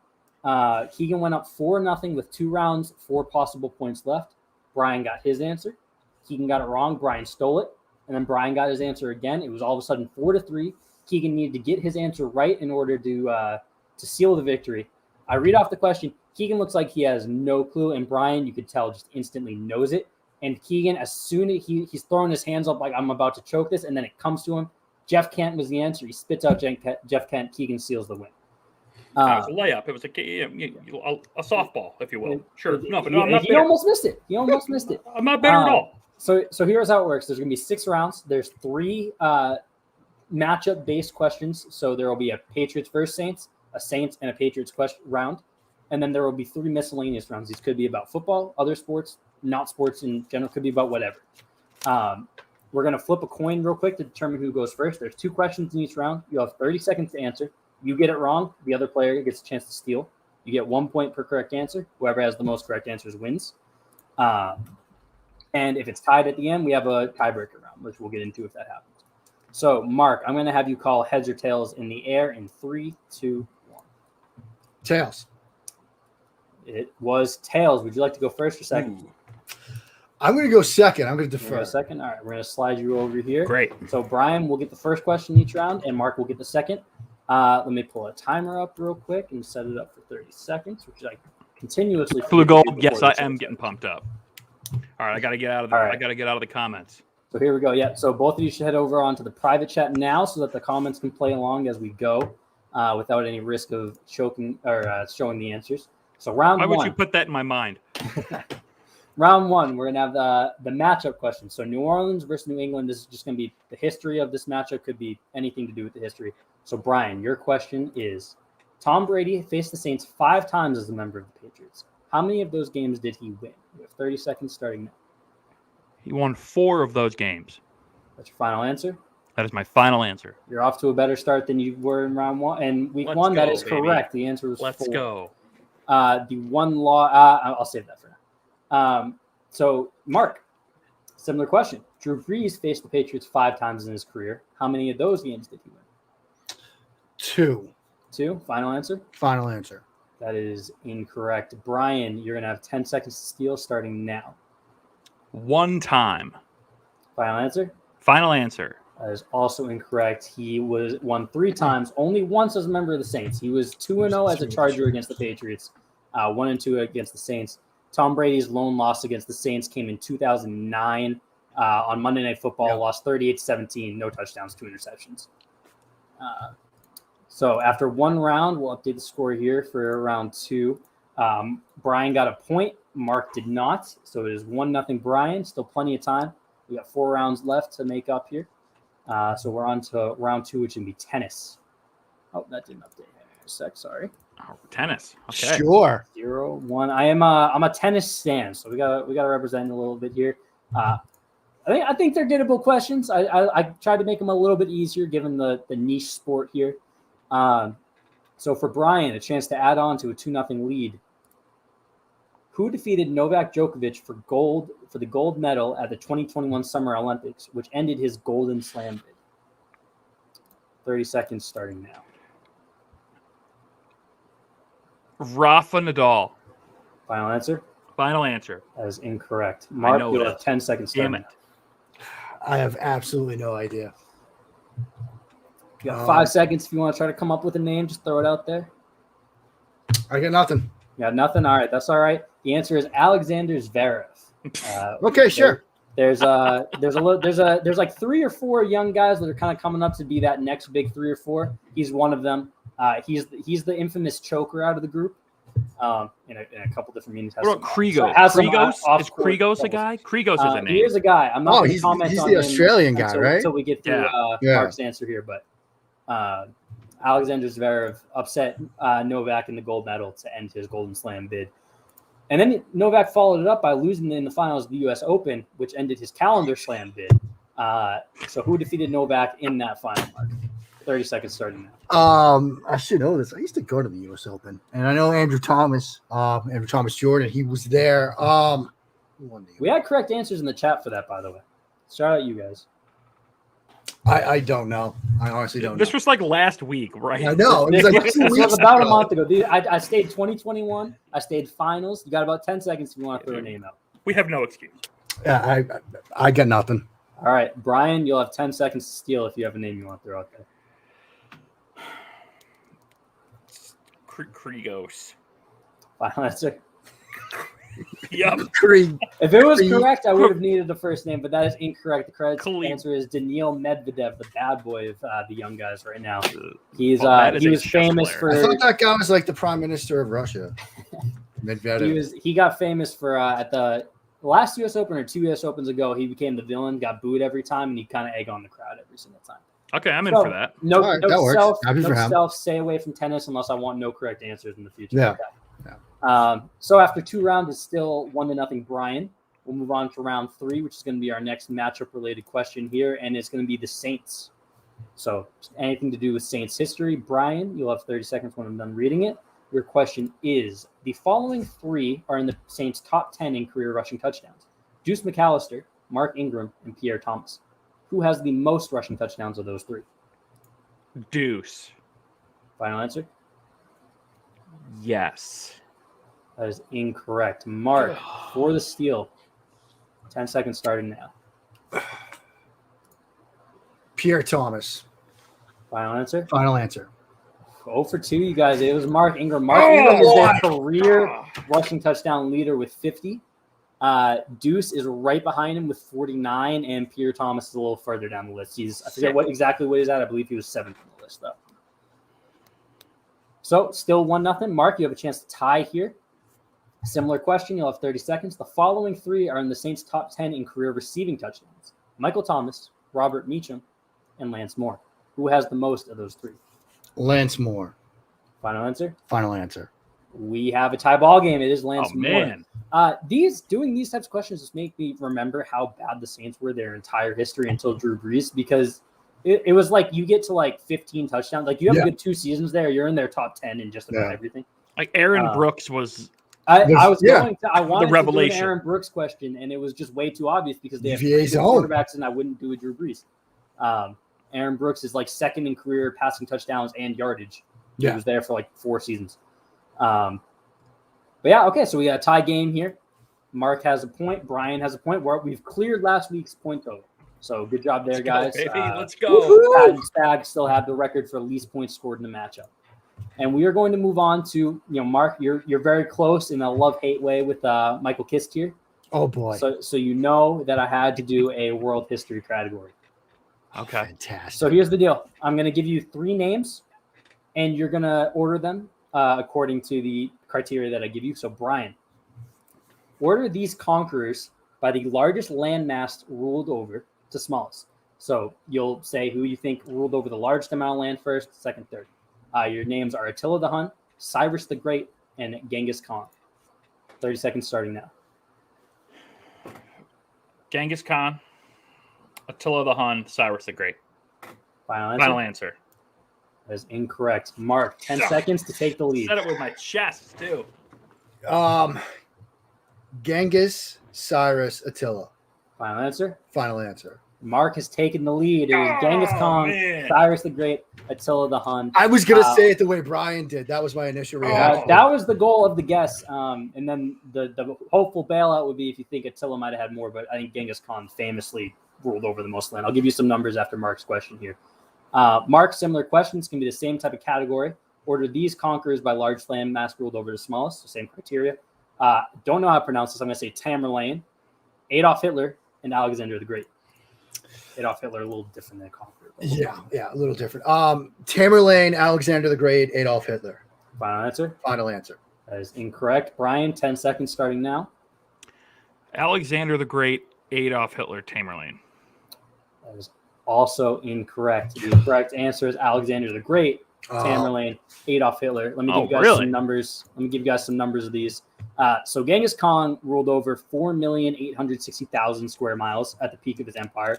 Keegan went up 4-0 with 2 rounds, 4 possible points left. Brian got his answer. Keegan got it wrong. Brian stole it. And then Brian got his answer again. It was all of a sudden 4-3. Keegan needed to get his answer right in order to seal the victory. I read off the question. Keegan looks like he has no clue, and Brian, you could tell, just instantly knows it. And Keegan, as soon as he's throwing his hands up like, I'm about to choke this, and then it comes to him. Jeff Kent was the answer. He spits out Jeff Kent. Keegan seals the win. It was a layup. It was a softball, if you will. Sure. No, but I'm not he almost missed it. I'm not bitter at all. So here's how it works. There's going to be 6 rounds. There's 3 matchup-based questions. So there will be a Patriots versus Saints, a Saints and a Patriots round. And then there will be 3 miscellaneous rounds. These could be about football, other sports, not sports in general, could be about whatever. We're going to flip a coin real quick to determine who goes first. There's 2 questions in each round. You have 30 seconds to answer. You get it wrong, the other player gets a chance to steal. You get 1 point per correct answer. Whoever has the most correct answers wins. And if it's tied at the end, we have a tiebreaker round, which we'll get into if that happens. So, Mark, I'm going to have you call heads or tails in the air in 3, 2, 1. Tails. It was tails. Would you like to go first or second? Ooh. I'm going to go second. I'm going to defer. Second. All right, we're going to slide you over here. Great. So Brian will get the first question each round, and Mark will get the second. Let me pull a timer up real quick and set it up for 30 seconds, which I continuously. Blue gold. Yes, I am getting pumped up. All right, I got to get out of the. I got to get out of the comments. So here we go. Yeah. So both of you should head over onto the private chat now, so that the comments can play along as we go, without any risk of choking or showing the answers. So round 1. Why would you put that in my mind? Round 1, we're going to have the matchup question. So New Orleans versus New England. This is just going to be the history of this matchup. Could be anything to do with the history. So Brian, your question is Tom Brady faced the Saints 5 times as a member of the Patriots. How many of those games did he win? We have 30 seconds starting now. He won 4 of those games. That's your final answer? That is my final answer. You're off to a better start than you were in round 1 and week Let's 1. That go, is baby. correct. The answer was 4. Let's go. The one law, I'll save that for now. So, Mark, similar question. Drew Brees faced the Patriots 5 times in his career. How many of those games did he win? 2. 2. Final answer? Final answer. That is incorrect. Brian, you're going to have 10 seconds to steal starting now. 1 time. Final answer? Final answer. That is also incorrect. He won 3 times, only once as a member of the Saints. He was 2-0 as a Charger against the Patriots, 1-2 against the Saints. Tom Brady's lone loss against the Saints came in 2009 on Monday Night Football, lost 38-17, no touchdowns, 2 interceptions. So after 1 round, we'll update the score here for round 2. Brian got a point. Mark did not. So it is 1-0 Brian. Still plenty of time. We got 4 rounds left to make up here. So we're on to round 2, which would be tennis. Oh, that didn't update. Hang on a sec. Sorry. Oh, tennis. Okay. Sure. 0-1. I'm a tennis stan, so we gotta represent a little bit here. I think they're gettable questions. I tried to make them a little bit easier given the niche sport here. So for Brian, a chance to add on to a 2-0 lead. Who defeated Novak Djokovic for the gold medal at the 2021 Summer Olympics, which ended his Golden Slam bid? 30 seconds starting now. Rafa Nadal. Final answer? Final answer. That is incorrect. Mark, you'll have 10 seconds starting. Damn it. I have absolutely no idea. You got 5 seconds if you want to try to come up with a name. Just throw it out there. I got nothing. You got nothing? All right, that's all right. The answer is Alexander Zverev. Okay, sure. There's like 3 or 4 young guys that are kind of coming up to be that next big 3 or 4. He's one of them. He's the infamous choker out of the group. In a couple different meetings. What about Krigos? Is Krigos a guy? Krigos is a name. He is a guy. I'm not going to comment he's on the him Australian guy, right? Until we get through Mark's answer here. But Alexander Zverev upset Novak in the gold medal to end his Golden Slam bid. And then Novak followed it up by losing in the finals of the U.S. Open, which ended his calendar slam bid. So who defeated Novak in that final, Mark? 30 seconds starting now. I should know this. I used to go to the U.S. Open, and I know Andrew Thomas Jordan. He was there. We had correct answers in the chat for that, by the way. Shout out you guys. I don't know. I honestly don't know. This was like last week, right? I know. It was like 2 This weeks was about ago. a month ago. I stayed 2021. I stayed finals. You got about 10 seconds if you want to throw a name out. We have no excuse. Yeah, I got nothing. All right, Brian, you'll have 10 seconds to steal if you have a name you want to throw out there. Krigos. Final answer. Yep. If it was correct, I would have needed the first name, but that is incorrect. The correct answer is Daniil Medvedev, the bad boy of the young guys right now. He was famous for. I thought that guy was like the prime minister of Russia. Medvedev. He got famous for at the last U.S. Open or 2 U.S. Opens ago. He became the villain, got booed every time, and he kind of egg on the crowd every single time. Okay, I'm in for that. No, right, no that works. self, Happy no for him. self. Stay away from tennis unless I want no correct answers in the future. Yeah. Okay. Yeah. So after 2 rounds, it's still 1-0 Brian. We'll move on to round 3, which is going to be our next matchup-related question here, and it's going to be the Saints. So anything to do with Saints history, Brian, you'll have 30 seconds when I'm done reading it. Your question is, the following 3 are in the Saints' top 10 in career rushing touchdowns. Deuce McAllister, Mark Ingram, and Pierre Thomas. Who has the most rushing touchdowns of those 3? Deuce. Final answer? Yes. That is incorrect. Mark, for the steal. 10 seconds starting now. Pierre Thomas. Final answer? Final answer. 0 for 2, you guys. It was Mark Ingram. Mark Ingram is their career rushing touchdown leader with 50. Deuce is right behind him with 49, and Pierre Thomas is a little further down the list. I forget exactly what he's at. I believe he was 7th on the list, though. So, still 1-0. Mark, you have a chance to tie here. Similar question. You'll have 30 seconds. The following 3 are in the Saints' top 10 in career receiving touchdowns. Michael Thomas, Robert Meacham, and Lance Moore. Who has the most of those 3? Lance Moore. Final answer? Final answer. We have a tie ball game. It is Lance Oh, Moore. man. Doing these types of questions just make me remember how bad the Saints were their entire history until Drew Brees, because it was like you get to like 15 touchdowns. Like you have a good 2 seasons there. You're in their top 10 in just about everything. Like Aaron Brooks was. I wanted the revelation. to do an Aaron Brooks question, and it was just way too obvious because they have UVA's good own quarterbacks, and I wouldn't do a Drew Brees. Aaron Brooks is like second in career passing touchdowns and yardage. He was there for like 4 seasons. But yeah, okay, so we got a tie game here. Mark has a point. Brian has a point. We've cleared last week's point total. So good job there, guys. Let's go. Pat and Stag still have the record for least points scored in the matchup. And we are going to move on to, Mark, you're very close in a love-hate way with Michael Kist here. Oh, boy. So you know that I had to do a world history category. Okay. Fantastic. So here's the deal. I'm going to give you 3 names, and you're going to order them according to the criteria that I give you. So, Brian, order these conquerors by the largest landmass ruled over to smallest. So you'll say who you think ruled over the largest amount of land first, second, third. Your names are Attila the Hun, Cyrus the Great, and Genghis Khan. 30 seconds starting now. Genghis Khan, Attila the Hun, Cyrus the Great. Final answer? Final answer. That is incorrect. Mark, 10 seconds to take the lead. Said it with my chest, too. Genghis, Cyrus, Attila. Final answer? Final answer. Mark has taken the lead. It was Genghis Khan, Cyrus the Great, Attila the Hun. I was going to say it the way Brian did. That was my initial reaction. That was the goal of the guess. And then the hopeful bailout would be if you think Attila might have had more, but I think Genghis Khan famously ruled over the most land. I'll give you some numbers after Mark's question here. Mark, similar questions can be the same type of category. Order these conquerors by large land mass ruled over the smallest, so same criteria. Don't know how to pronounce this. I'm going to say Tamerlane, Adolf Hitler, and Alexander the Great. Adolf Hitler a little different than conqueror. Yeah, a little different. Tamerlane, Alexander the Great, Adolf Hitler. Final answer? Final answer. That is incorrect. Brian, 10 seconds starting now. Alexander the Great, Adolf Hitler, Tamerlane. That is also incorrect. The correct answer is Alexander the Great, Tamerlane, Adolf Hitler. Let me give you guys some numbers. Let me give you guys some numbers of these. So Genghis Khan ruled over 4,860,000 square miles at the peak of his empire.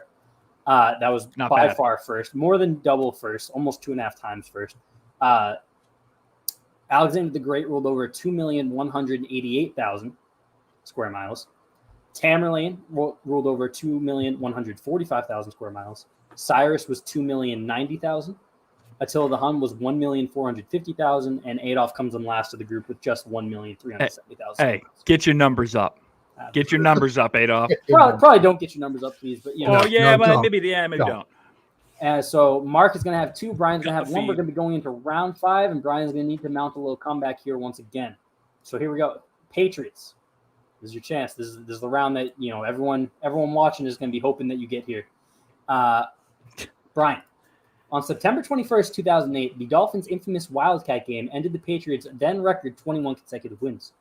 That was Not by bad. far first, more than double first, almost 2.5 times first. Alexander the Great ruled over 2,188,000 square miles. Tamerlane ruled over 2,145,000 square miles. Cyrus was 2,090,000. Attila the Hun was 1,450,000, and Adolf comes in last of the group with just 1,370,000. Hey, get your numbers up. Get your numbers up, Adolf. Probably don't get your numbers up, please. But Maybe don't. So Mark is going to have 2. Brian's going to have 1. We're going to be going into round 5, and Brian's going to need to mount a little comeback here once again. So here we go. Patriots. This is your chance. This is the round that everyone watching is going to be hoping that you get here. Brian, on September 21st, 2008, the Dolphins' infamous Wildcat game ended the Patriots' then record 21 consecutive wins.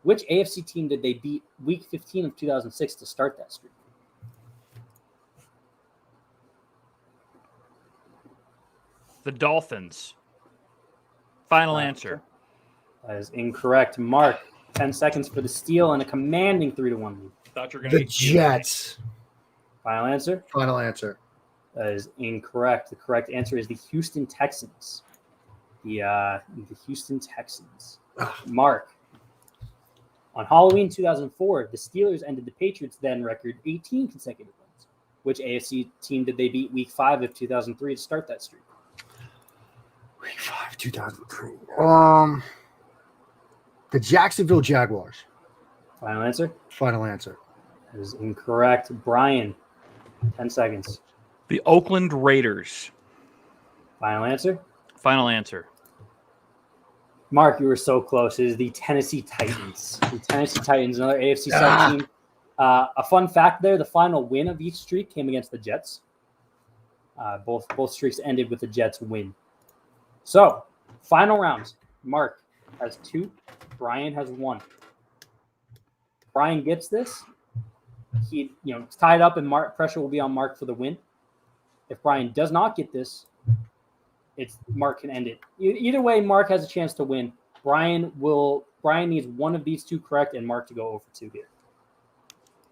Which AFC team did they beat Week 15 of 2006 to start that streak? The Dolphins. Final answer. That is incorrect. Mark, 10 seconds for the steal and a commanding 3-1 lead. Thought you were gonna The Jets. Final answer? Final answer. That is incorrect. The correct answer is the Houston Texans. The Houston Texans. Mark, on Halloween 2004, the Steelers ended the Patriots' then record 18 consecutive wins. Which AFC team did they beat Week 5 of 2003 to start that streak? Week 5, 2003. The Jacksonville Jaguars. Final answer? Final answer. That is incorrect. Brian, 10 seconds. The Oakland Raiders. Final answer? Final answer. Mark, you were so close. It is the Tennessee Titans. The Tennessee Titans, another AFC South team. A fun fact there, the final win of each streak came against the Jets. Both streaks ended with the Jets win. So, final rounds. Mark has 2. Brian has 1. Brian gets this. It's tied up, and pressure will be on Mark for the win. If Brian does not get this, it's Mark can end it. Either way, Mark has a chance to win. Brian needs one of these two correct and Mark to go over 2 here.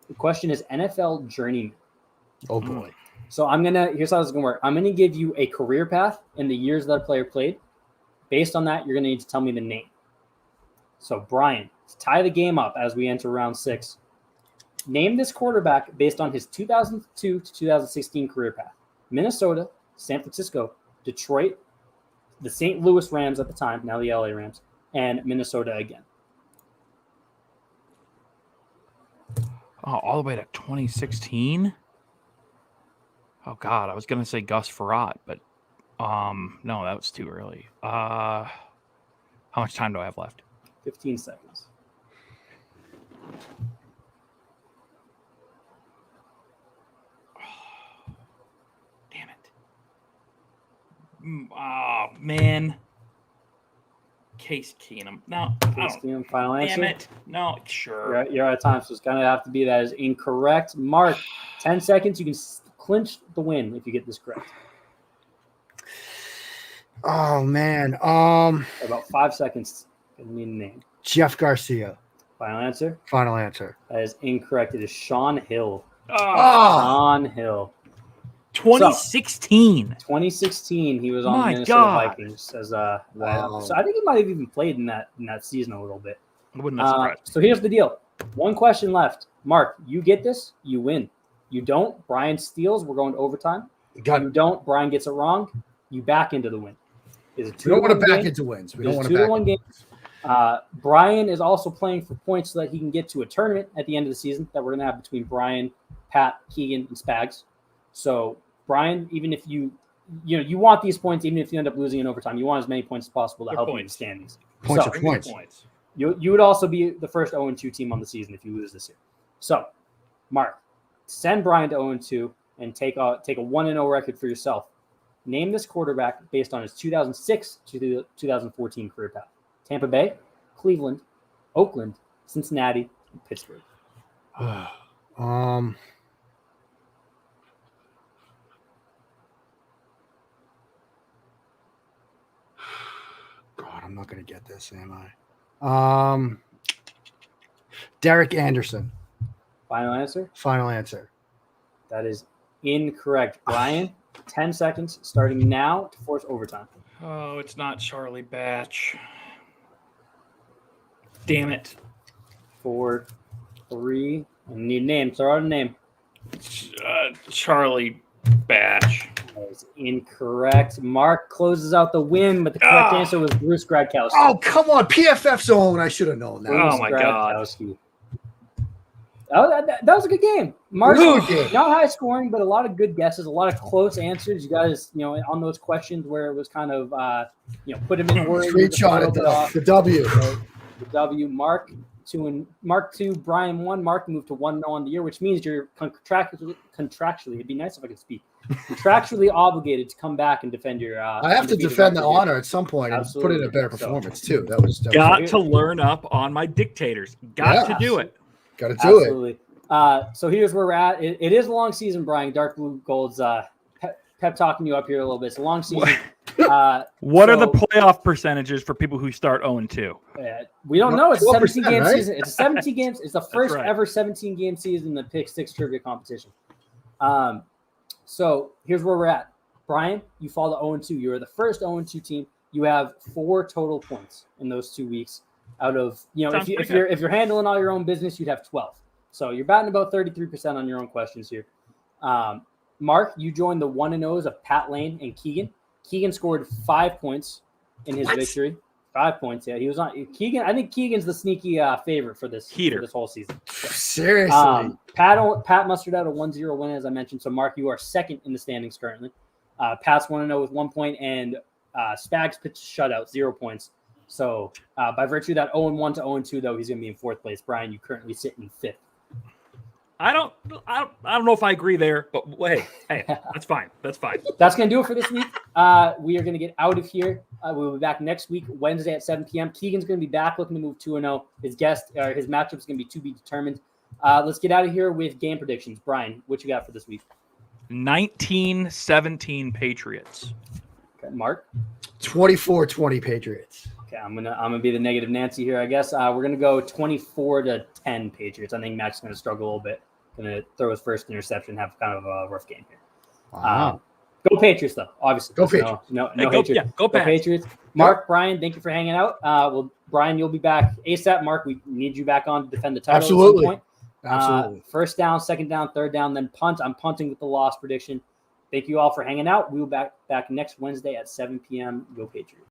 The question is NFL journeyman. Oh boy. So here's how this is gonna work. I'm gonna give you a career path and the years that a player played. Based on that, you're gonna need to tell me the name. So Brian, to tie the game up as we enter round 6, name this quarterback based on his 2002 to 2016 career path. Minnesota, San Francisco, Detroit, the St. Louis Rams at the time, now the LA Rams, and Minnesota again. Oh, all the way to 2016? Oh, God, I was going to say Gus Frerotte, but no, that was too early. How much time do I have left? 15 seconds. Damn it. Oh, man. Case Keenum. No. Case Keenum, final answer. Damn it. No, sure. You're out of time, so it's going to have to be that is incorrect. Mark, 10 seconds. You can clinch the win if you get this correct. Oh, man. About 5 seconds. Gonna need a name. Jeff Garcia. Final answer? Final answer. That is incorrect. It is Sean Hill. Oh. Sean Hill. 2016. 2016, he was on the Minnesota Vikings as wow. So I think he might have even played in that season a little bit. I wouldn't have surprised. So here's the deal. 1 question left. Mark, you get this, you win. You don't, Brian steals. We're going to overtime. You don't, Brian gets it wrong. You back into the win. We don't want to back into wins. We don't want to back 2-1 game. Brian is also playing for points so that he can get to a tournament at the end of the season that we're going to have between Brian, Pat, Keegan, and Spags. So Brian, even if you want these points, even if you end up losing in overtime, you want as many points as possible to help you in the standings. Points are points. You would also be the first 0-2 team on the season if you lose this year. So, Mark, send Brian to 0-2 and take a 1-0 record for yourself. Name this quarterback based on his 2006 to 2014 career path. Tampa Bay, Cleveland, Oakland, Cincinnati, and Pittsburgh. God, I'm not going to get this, am I? Derek Anderson. Final answer? Final answer. That is incorrect. Brian, 10 seconds starting now to force overtime. Oh, it's not Charlie Batch. Damn it. 4, 3, I need a name. Throw out a name. Charlie Batch. That is incorrect. Mark closes out the win, but the correct answer was Bruce Gradkowski. Oh, come on. PFF zone. I should have known that. Oh, my God. That was a good game. Mark, not high scoring, but a lot of good guesses, a lot of close answers. You guys, on those questions where it was kind of, put him in order. Screenshot at the W. The W. Mark 2, Brian 1. Mark moved to 1-0 on the year, which means you're contractually. It'd be nice if I could speak. Contractually obligated to come back and defend your. I have to defend the honor at some point and put in a better performance too. That was got to learn up on my dictators. Got to do it. Got to do it. So here's where we're at. It is a long season, Brian. Dark Blue Gold's pep talking you up here a little bit. It's a long season. What are the playoff percentages for people who start 0-2? We don't know. It's a 17-game right? season. It's 17 games. It's the first ever 17-game season in the Pick 6 trivia competition. So here's where we're at. Brian, you fall to 0-2. You are the first 0-2 team. You have 4 total points in those 2 weeks. Out of if you're handling all your own business, you'd have 12. So you're batting about 33% on your own questions here. Mark, you joined the 1-0s of Pat Lane and Keegan. Keegan scored 5 points in his victory. 5 points, yeah. He was on Keegan. I think Keegan's the sneaky favorite for this whole season. Seriously. Pat mustered out a 1-0 win, as I mentioned. So Mark, you are second in the standings currently. Pat's 1-0 with 1 point, and Spags pitched shutout, 0 points. So by virtue of that 0-1 to 0-2, though, he's going to be in 4th place. Brian, you currently sit in 5th. I don't know if I agree there, but hey, that's fine. That's fine. That's going to do it for this week. We are going to get out of here. We'll be back next week, Wednesday at 7 p.m. Keegan's going to be back looking to move 2-0. His matchup is going to be determined. Let's get out of here with game predictions. Brian, what you got for this week? 19-17 Patriots. Okay, Mark. 24-20 Patriots. Okay, I'm gonna be the negative Nancy here, I guess. We're gonna go 24-10 Patriots. I think Mac's gonna struggle a little bit. Gonna throw his first interception, have kind of a rough game here. Wow. Go Patriots, though. Obviously, Go Patriots. No Hey, hatred. Yeah, go Patriots. Mark, Brian, thank you for hanging out. Well, Brian, you'll be back ASAP. Mark, we need you back on to defend the title Absolutely. at some point. Absolutely. First down, second down, third down, then punt. I'm punting with the loss prediction. Thank you all for hanging out. We will be back next Wednesday at 7 p.m. Go Patriots.